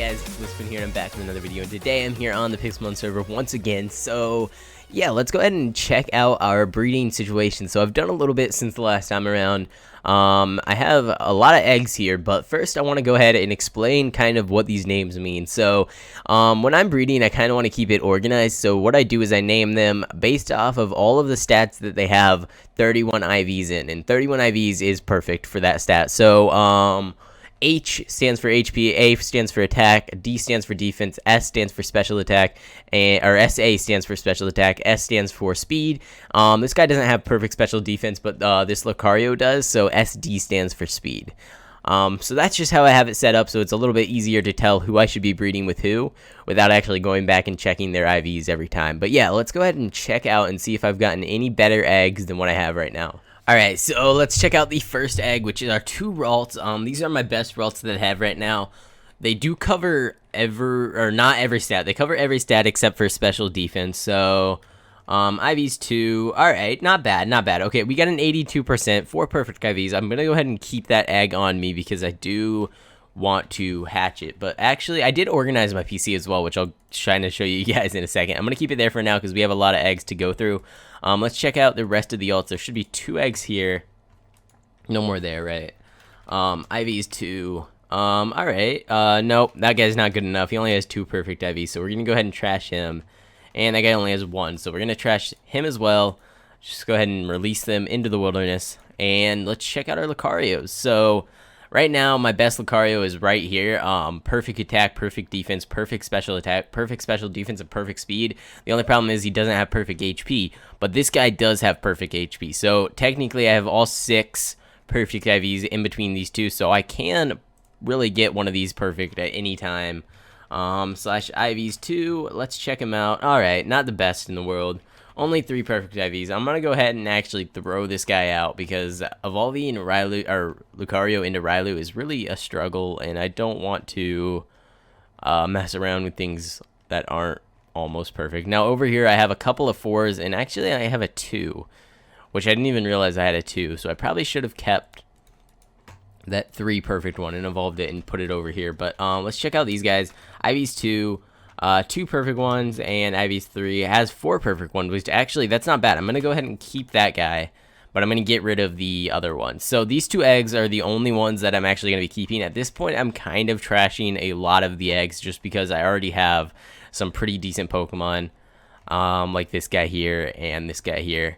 guys, it's Wispin here and I'm back with another video, and today I'm here on the Pixelmon server once again. So yeah, let's go ahead and check out our breeding situation. So I've done a little bit since the last time around. I have a lot of eggs here, but first I want to go ahead and explain kind of what these names mean. So when I'm breeding, I kind of want to keep it organized. So what I do is I name them based off of all of the stats that they have 31 IVs in, and 31 IVs is perfect for that stat. So H stands for HP, A stands for attack, D stands for defense, S stands for special attack, or SA stands for special attack, S stands for speed. This guy doesn't have perfect special defense, but this Lucario does, so SD stands for speed. So that's just how I have it set up, so it's a little bit easier to tell who I should be breeding with who without actually going back and checking their IVs every time. But yeah, let's go ahead and check out and see if I've gotten any better eggs than what I have right now. Alright, so let's check out the first egg, which is our 2 Ralts. These are my best Ralts that I have right now. They do cover not every stat. They cover every stat except for special defense. So, IVs 2. Alright, not bad, not bad. Okay, we got an 82%, 4 perfect IVs. I'm going to go ahead and keep that egg on me because I do want to hatch it. But actually, I did organize my PC as well, which I'll try to show you guys in a second. I'm going to keep it there for now because we have a lot of eggs to go through. Let's check out the rest of the alts. There should be 2 eggs here. No more there, right? IVs 2. Alright. Nope, that guy's not good enough. He only has 2 perfect IVs, so we're going to go ahead and trash him. And that guy only has 1, so we're going to trash him as well. Just go ahead and release them into the wilderness. And let's check out our Lucarios. So right now, my best Lucario is right here. Perfect attack, perfect defense, perfect special attack, perfect special defense, and perfect speed. The only problem is he doesn't have perfect HP, but this guy does have perfect HP. So technically, I have all 6 perfect IVs in between these two, so I can really get one of these perfect at any time. Slash IVs 2. Let's check him out. All right, not the best in the world. Only 3 perfect IVs. I'm going to go ahead and actually throw this guy out because evolving Lucario into Rylu is really a struggle, and I don't want to mess around with things that aren't almost perfect. Now, over here, I have a couple of 4s, and actually, I have a 2, which I didn't even realize I had a 2, so I probably should have kept that 3 perfect one and evolved it and put it over here. But let's check out these guys. IVs 2. 2 perfect ones, and IVs 3 has 4 perfect ones, which actually that's not bad. I'm gonna go ahead and keep that guy, but I'm gonna get rid of the other ones. So these 2 eggs are the only ones that I'm actually gonna be keeping. At this point, I'm kind of trashing a lot of the eggs just because I already have some pretty decent Pokemon, like this guy here and this guy here.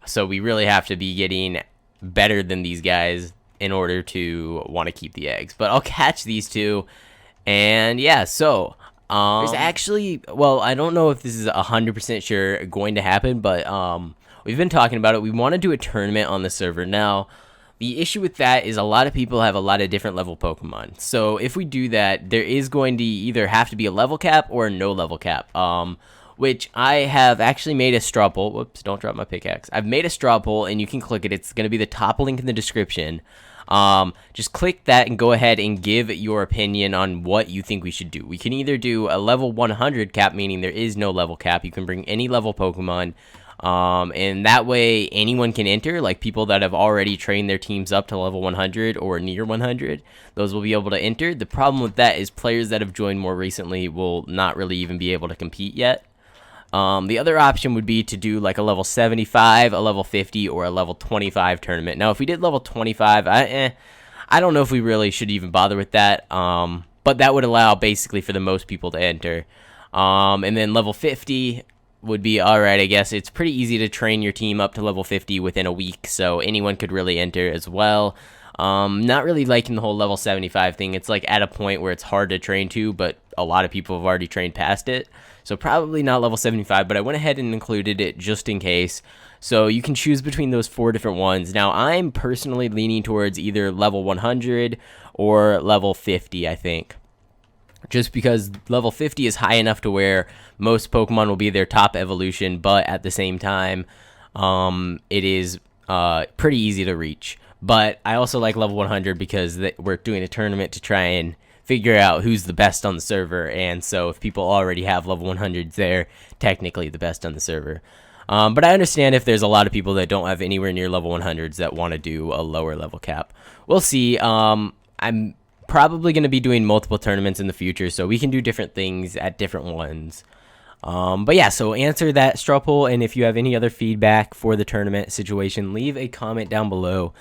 So we really have to be getting better than these guys in order to want to keep the eggs. But I'll catch these 2, and yeah, so there's actually, well, I don't know if this is 100% sure going to happen, but we've been talking about it. We want to do a tournament on the server. Now, the issue with that is a lot of people have a lot of different level Pokemon. So if we do that, there is going to either have to be a level cap or a no level cap. Which I have actually made a straw poll. Whoops, don't drop my pickaxe. I've made a straw poll, and you can click it. It's going to be the top link in the description. Just click that and go ahead and give your opinion on what you think we should do. We can either do a level 100 cap, meaning there is no level cap. You can bring any level Pokemon, and that way anyone can enter, like people that have already trained their teams up to level 100 or near 100. Those will be able to enter. The problem with that is players that have joined more recently will not really even be able to compete yet. The other option would be to do like a level 75, a level 50, or a level 25 tournament. Now, if we did level 25, I don't know if we really should even bother with that. But that would allow basically for the most people to enter. And then level 50 would be alright, I guess. It's pretty easy to train your team up to level 50 within a week, so anyone could really enter as well. Not really liking the whole level 75 thing. It's like at a point where it's hard to train to, but a lot of people have already trained past it. So probably not level 75, but I went ahead and included it just in case. So you can choose between those 4 different ones. Now, I'm personally leaning towards either level 100 or level 50, I think. Just because level 50 is high enough to where most Pokemon will be their top evolution, but at the same time, it is pretty easy to reach. But I also like level 100 because we're doing a tournament to try and figure out who's the best on the server, and so if people already have level 100s, they're technically the best on the server. But I understand if there's a lot of people that don't have anywhere near level 100s that want to do a lower level cap. We'll see. I'm probably going to be doing multiple tournaments in the future, so we can do different things at different ones. But yeah, so answer that straw poll, and if you have any other feedback for the tournament situation, leave a comment down below.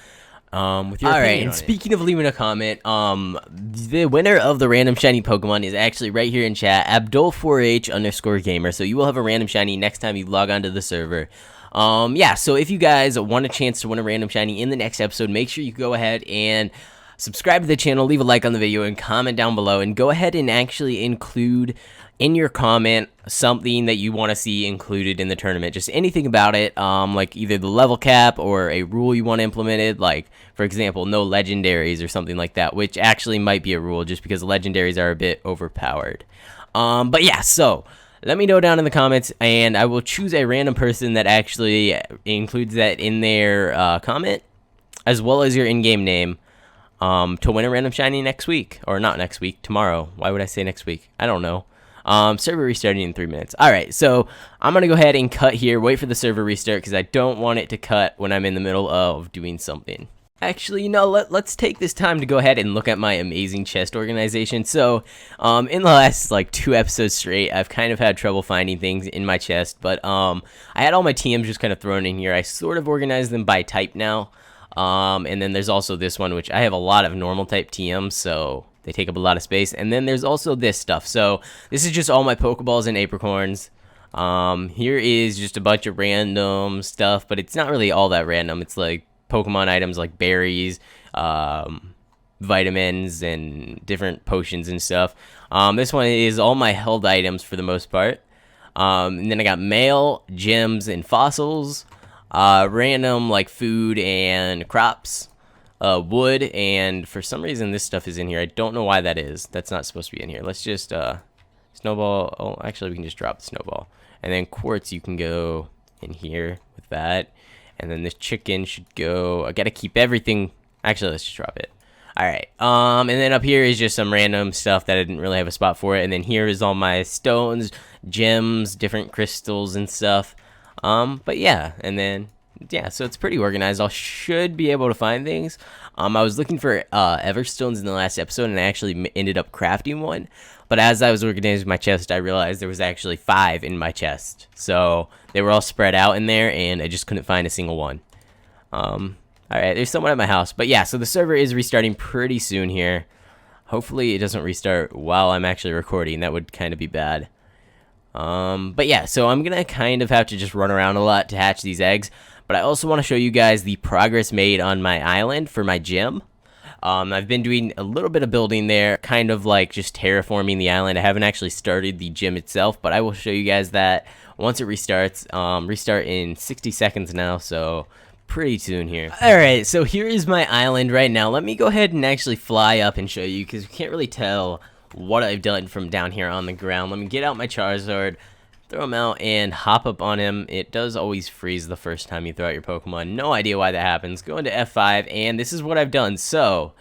With your opinion. And speaking of leaving a comment, the winner of the random shiny Pokemon is actually right here in chat, Abdul4H_gamer. So you will have a random shiny next time you log onto the server. Yeah, so if you guys want a chance to win a random shiny in the next episode, make sure you go ahead and subscribe to the channel, leave a like on the video, and comment down below, and go ahead and actually include in your comment something that you want to see included in the tournament. Just anything about it, like either the level cap or a rule you want implemented, like for example no legendaries or something like that, which actually might be a rule just because legendaries are a bit overpowered. But yeah, so let me know down in the comments, and I will choose a random person that actually includes that in their comment, as well as your in-game name, to win a random shiny next week. Or not next week, tomorrow. Why would I say next week? I don't know. Server restarting in 3 minutes. Alright, so I'm going to go ahead and cut here, wait for the server restart, because I don't want it to cut when I'm in the middle of doing something. Actually, you know, let's take this time to go ahead and look at my amazing chest organization. So, in the last, like, 2 episodes straight, I've kind of had trouble finding things in my chest, but, I had all my TMs just kind of thrown in here. I sort of organized them by type now, and then there's also this one, which I have a lot of normal type TMs, so they take up a lot of space. And then there's also this stuff. So this is just all my Pokeballs and Apricorns. Here is just a bunch of random stuff, but it's not really all that random. It's like Pokemon items like berries, vitamins, and different potions and stuff. This one is all my held items for the most part. And then I got mail, gems, and fossils. Random like food and crops. Wood, and for some reason this stuff is in here. I don't know why that is. That's not supposed to be in here. Let's just snowball. Oh, actually we can just drop the snowball. And then quartz, you can go in here with that. And then this chicken should go. I gotta keep everything. Actually, let's just drop it. Alright, and then up here is just some random stuff that I didn't really have a spot for it. And then here is all my stones, gems, different crystals and stuff. But yeah, and then yeah, so it's pretty organized. I should be able to find things. I was looking for Everstones in the last episode, and I actually ended up crafting one. But as I was organizing my chest, I realized there was actually 5 in my chest. So they were all spread out in there, and I just couldn't find a single one. Alright, there's someone at my house. But yeah, so the server is restarting pretty soon here. Hopefully it doesn't restart while I'm actually recording. That would kind of be bad. But yeah, so I'm gonna kind of have to just run around a lot to hatch these eggs. But I also want to show you guys the progress made on my island for my gym. I've been doing a little bit of building there, kind of like just terraforming the island. I haven't actually started the gym itself, but I will show you guys that once it restarts. Restart in 60 seconds now, so pretty soon here. Alright, so here is my island right now. Let me go ahead and actually fly up and show you, because you can't really tell what I've done from down here on the ground. Let me get out my Charizard, throw him out, and hop up on him. It does always freeze the first time you throw out your Pokemon. No idea why that happens. Go into F5, and this is what I've done. So,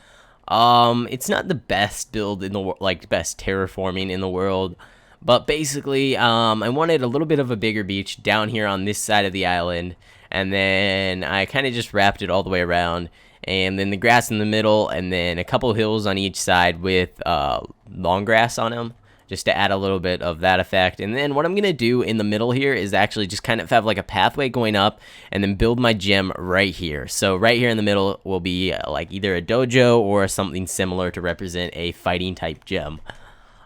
it's not the best build in the world, like best terraforming in the world, but basically, I wanted a little bit of a bigger beach down here on this side of the island, and then I kind of just wrapped it all the way around, and then the grass in the middle, and then a couple hills on each side with long grass on them, just to add a little bit of that effect. And then what I'm going to do in the middle here is actually just kind of have like a pathway going up, and then build my gym right here. So right here in the middle will be like either a dojo or something similar to represent a fighting type gym.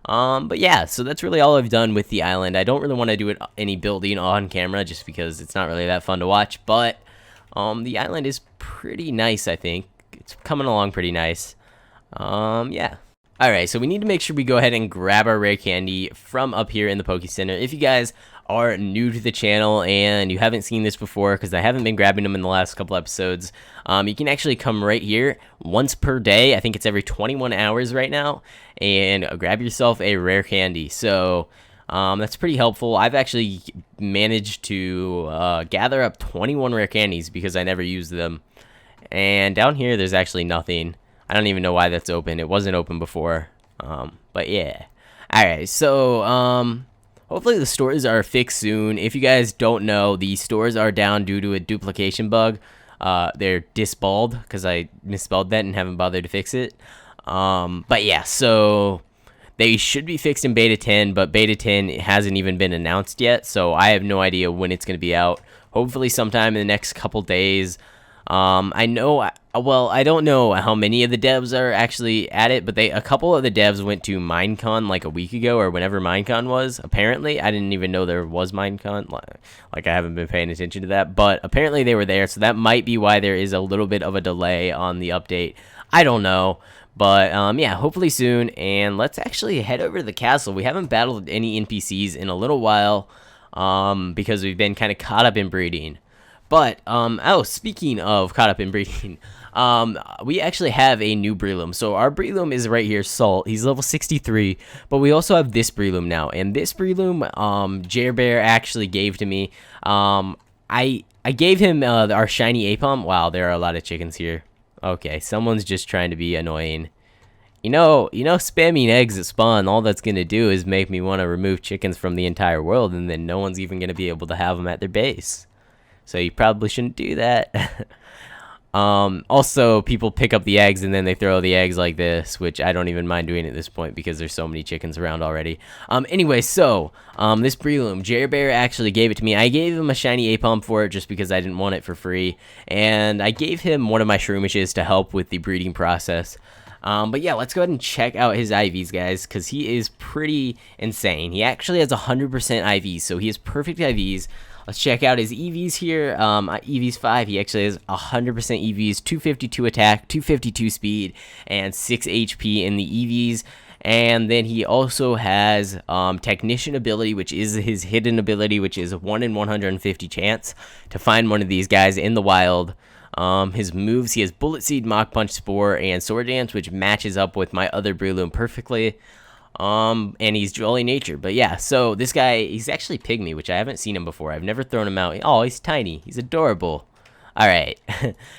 But yeah, so that's really all I've done with the island. I don't really want to do any building on camera just because it's not really that fun to watch, but the island is pretty nice, I think. It's coming along pretty nice. Yeah. Alright, so we need to make sure we go ahead and grab our rare candy from up here in the Poke Center. If you guys are new to the channel and you haven't seen this before, because I haven't been grabbing them in the last couple episodes, you can actually come right here once per day. I think it's every 21 hours right now, and grab yourself a rare candy. So that's pretty helpful. I've actually managed to gather up 21 rare candies because I never used them. And down here, there's actually nothing. I don't even know why that's open. It wasn't open before. But yeah. Alright, so hopefully the stores are fixed soon. If you guys don't know, the stores are down due to a duplication bug. They're disballed because I misspelled that and haven't bothered to fix it. But yeah, so they should be fixed in beta 10, but beta 10 hasn't even been announced yet, so I have no idea when it's going to be out. Hopefully sometime in the next couple days. I know, well, I don't know how many of the devs are actually at it, but a couple of the devs went to Minecon like a week ago, or whenever Minecon was. Apparently, I didn't even know there was Minecon. Like, I haven't been paying attention to that, but apparently they were there, so that might be why there is a little bit of a delay on the update. I don't know. But, yeah, hopefully soon, and let's actually head over to the castle. We haven't battled any NPCs in a little while, because we've been kind of caught up in breeding. But, oh, speaking of caught up in breeding, we actually have a new Breloom. So our Breloom is right here, Salt. He's level 63, but we also have this Breloom now. And this Breloom, Bear actually gave to me. I gave him our shiny Apom. Wow, there are a lot of chickens here. Okay, someone's just trying to be annoying. You know, spamming eggs at spawn, all that's going to do is make me want to remove chickens from the entire world, and then no one's even going to be able to have them at their base. So you probably shouldn't do that. Also, people pick up the eggs and then they throw the eggs like this, which I don't even mind doing at this point because there's so many chickens around already. Anyway, so, this Breloom, Bear actually gave it to me. I gave him a shiny Apom for it just because I didn't want it for free. And I gave him one of my Shroomishes to help with the breeding process. But yeah, let's go ahead and check out his IVs, guys, because he is pretty insane. He actually has 100% IVs, so he has perfect IVs. Let's check out his EVs here. EVs 5, he actually has 100% EVs, 252 attack, 252 speed, and 6 HP in the EVs. And then he also has Technician ability, which is his hidden ability, which is a 1 in 150 chance to find one of these guys in the wild. His moves, he has Bullet Seed, Mach Punch, Spore, and Sword Dance, which matches up with my other Breloom perfectly. And he's Jolly Nature. But yeah, so this guy, he's actually Pygmy, which I haven't seen him before. I've never thrown him out. Oh, he's tiny. He's adorable. Alright,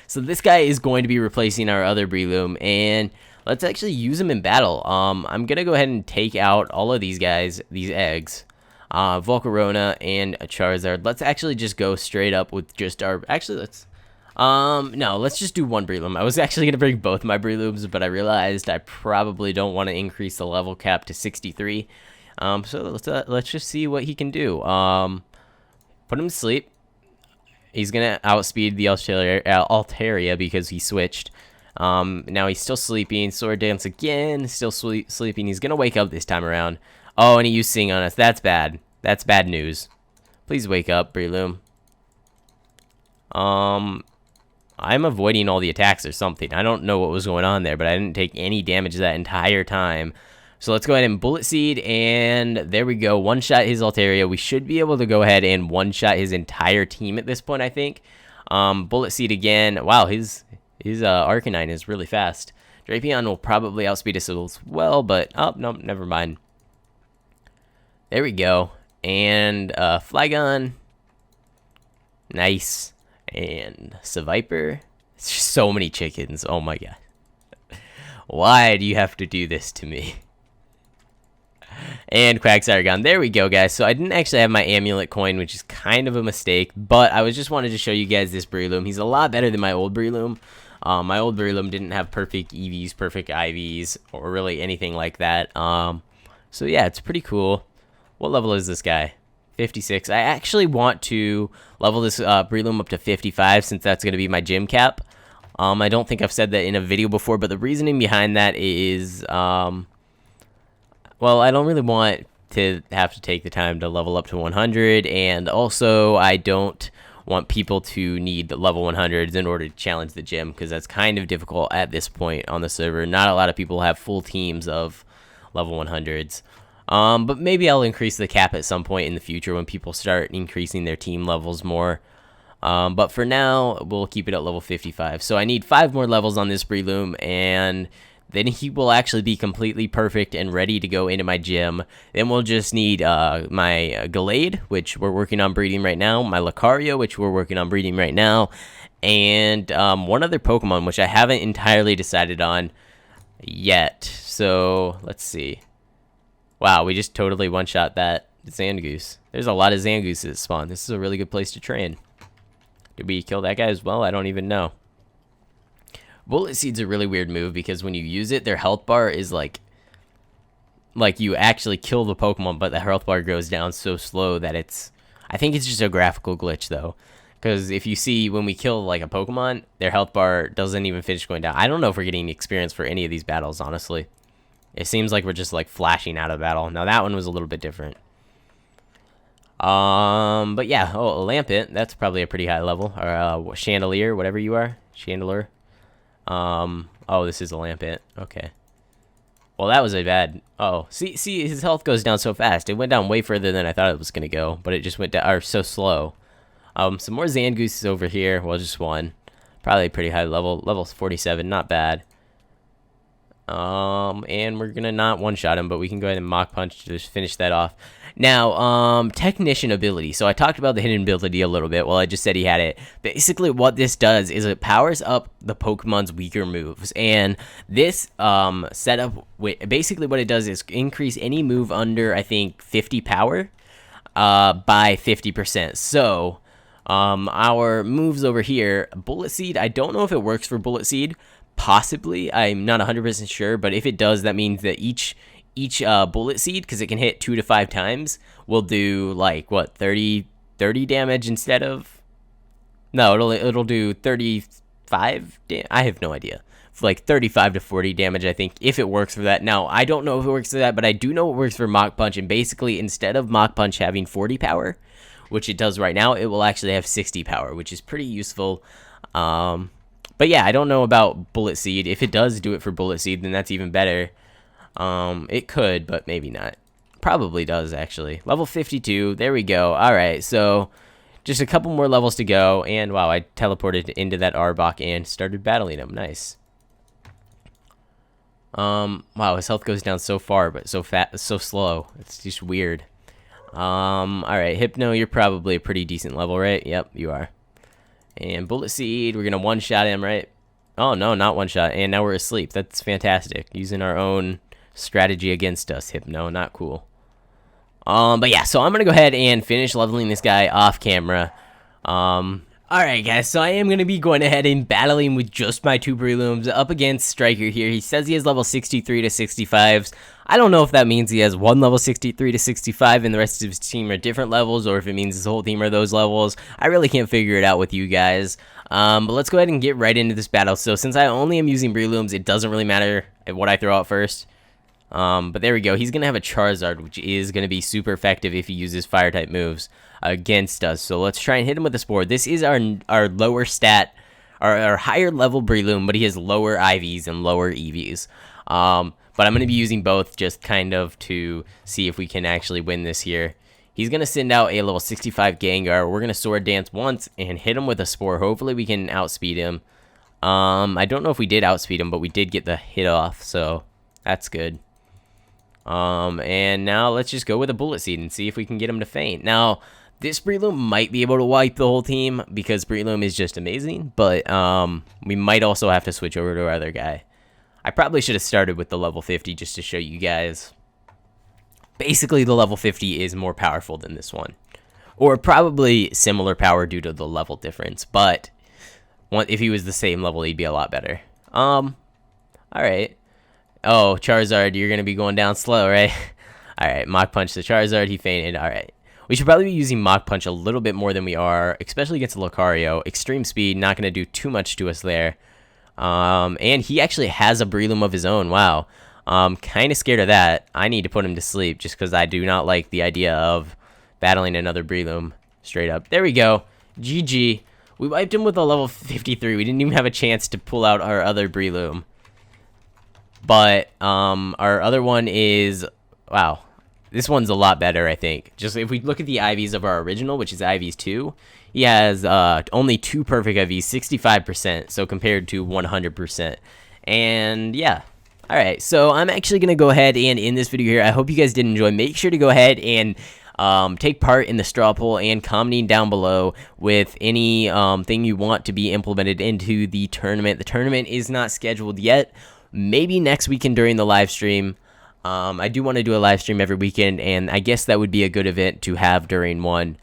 so this guy is going to be replacing our other Breloom, and let's actually use him in battle. I'm going to go ahead and take out all of these guys, these eggs. Volcarona and a Charizard. Let's actually just go straight up with just our... Actually, let's... no, let's just do one Breloom. I was actually going to bring both my Brelooms, but I realized I probably don't want to increase the level cap to 63. So let's just see what he can do. Put him to sleep. He's going to outspeed the Altaria because he switched. Now he's still sleeping. Sword Dance again. Still sleeping. He's going to wake up this time around. Oh, and he used Sing on us. That's bad. That's bad news. Please wake up, Breloom. I'm avoiding all the attacks or something. I don't know what was going on there, but I didn't take any damage that entire time. So let's go ahead and Bullet Seed, and there we go. One-shot his Altaria. We should be able to go ahead and one-shot his entire team at this point, I think. Bullet Seed again. Wow, his Arcanine is really fast. Drapion will probably outspeed us as well, but, oh, no, never mind. There we go. And, Flygon. Nice. And Seviper. So many chickens. Oh my god. Why do you have to do this to me? And Quagsire. There we go, guys. So I didn't actually have my amulet coin, which is kind of a mistake, but I just wanted to show you guys this Breloom. He's a lot better than my old Breloom. My old Breloom didn't have perfect EVs, perfect IVs, or really anything like that. So yeah, it's pretty cool. What level is this guy? 56. I actually want to level this Breloom up to 55 since that's going to be my gym cap. I don't think I've said that in a video before, but the reasoning behind that is, well, I don't really want to have to take the time to level up to 100, and also I don't want people to need level 100s in order to challenge the gym, because that's kind of difficult at this point on the server. Not a lot of people have full teams of level 100s. But maybe I'll increase the cap at some point in the future when people start increasing their team levels more. But for now, we'll keep it at level 55. So I need 5 more levels on this Breloom, and then he will actually be completely perfect and ready to go into my gym. Then we'll just need my Gallade, which we're working on breeding right now, my Lucario, which we're working on breeding right now, and one other Pokemon, which I haven't entirely decided on yet. So let's see. Wow, we just totally one-shot that Zangoose. There's a lot of Zangooses that spawn. This is a really good place to train. Did we kill that guy as well? I don't even know. Bullet Seed's a really weird move because when you use it, their health bar is like you actually kill the Pokemon, but the health bar goes down so slow that I think it's just a graphical glitch though. Because if you see when we kill like a Pokemon, their health bar doesn't even finish going down. I don't know if we're getting experience for any of these battles, honestly. It seems like we're just like flashing out of battle. Now that one was a little bit different. But yeah, oh, a Lampent, that's probably a pretty high level. Or Chandelier, whatever you are. Chandelier. Oh, this is a Lampent. Okay. Well, that was a bad... Oh, see, his health goes down so fast. It went down way further than I thought it was going to go, but it just went down so slow. Some more Zangooses over here. Well, just one. Probably pretty high level. Level 47, not bad. And we're going to not one-shot him, but we can go ahead and Mach Punch to just finish that off. Now, Technician ability. So I talked about the hidden ability a little bit. Well, I just said he had it. Basically, what this does is it powers up the Pokemon's weaker moves. And this setup, basically what it does is increase any move under, I think, 50 power by 50%. So... our moves over here, Bullet Seed, I don't know if it works for Bullet Seed. Possibly, I'm not 100% sure, but if it does, that means that each Bullet Seed, because it can hit 2 to 5 times, will do like what 30 damage instead of. No, it'll do 35. I have no idea. Like 35 to 40 damage, I think, if it works for that. Now, I don't know if it works for that, but I do know it works for Mach Punch, and basically, instead of Mach Punch having 40 power, which it does right now, it will actually have 60 power, which is pretty useful. But yeah, I don't know about Bullet Seed. If it does do it for Bullet Seed, then that's even better. It could, but maybe not. Probably does, actually. Level 52, there we go. Alright, so just a couple more levels to go, and wow, I teleported into that Arbok and started battling him. Nice. Wow, his health goes down so far, but so slow. It's just weird. Alright, Hypno, you're probably a pretty decent level, right? Yep, you are. And Bullet Seed, we're gonna one-shot him, right? Oh, no, not one-shot, and now we're asleep. That's fantastic. Using our own strategy against us, Hypno, not cool. But yeah, so I'm gonna go ahead and finish leveling this guy off camera. Alright guys, so I am going to be going ahead and battling with just my 2 Breelooms up against Striker here. He says he has level 63 to 65s. I don't know if that means he has one level 63 to 65 and the rest of his team are different levels, or if it means his whole team are those levels. I really can't figure it out with you guys. But let's go ahead and get right into this battle. So since I only am using Breelooms, it doesn't really matter what I throw out first. But there we go. He's going to have a Charizard, which is going to be super effective if he uses Fire-type moves against us. So let's try and hit him with a Spore. This is our lower stat, our higher level Breloom, but he has lower IVs and lower EVs. But I'm going to be using both just kind of to see if we can actually win this here. He's going to send out a level 65 Gengar. We're going to Sword Dance once and hit him with a Spore. Hopefully we can outspeed him. I don't know if we did outspeed him, but we did get the hit off, so that's good. And now let's just go with a Bullet Seed and see if we can get him to faint. Now, this Breloom might be able to wipe the whole team because Breloom is just amazing, but we might also have to switch over to our other guy. I probably should have started with the level 50 just to show you guys. Basically, the level 50 is more powerful than this one. Or probably similar power due to the level difference, but if he was the same level, he'd be a lot better. Alright. Oh, Charizard, you're going to be going down slow, right? Alright, Mach Punch the Charizard, he fainted. Alright. We should probably be using Mach Punch a little bit more than we are, especially against Lucario. Extreme Speed, not going to do too much to us there. And he actually has a Breloom of his own, wow. Kind of scared of that. I need to put him to sleep just because I do not like the idea of battling another Breloom straight up. There we go. GG. We wiped him with a level 53. We didn't even have a chance to pull out our other Breloom. But our other one is, wow, this one's a lot better, I think. Just if we look at the IVs of our original, which is IVs 2, he has only 2 perfect IVs, 65%, so compared to 100%. And yeah, all right, so I'm actually going to go ahead and end this video here. I hope you guys did enjoy. Make sure to go ahead and take part in the straw poll and commenting down below with any thing you want to be implemented into the tournament. The tournament is not scheduled yet. Maybe next weekend during the live stream. I do want to do a live stream every weekend, and I guess that would be a good event to have during one.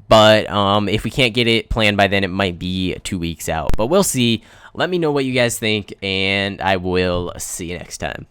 But if we can't get it planned by then, it might be 2 weeks out. But we'll see. Let me know what you guys think, and I will see you next time.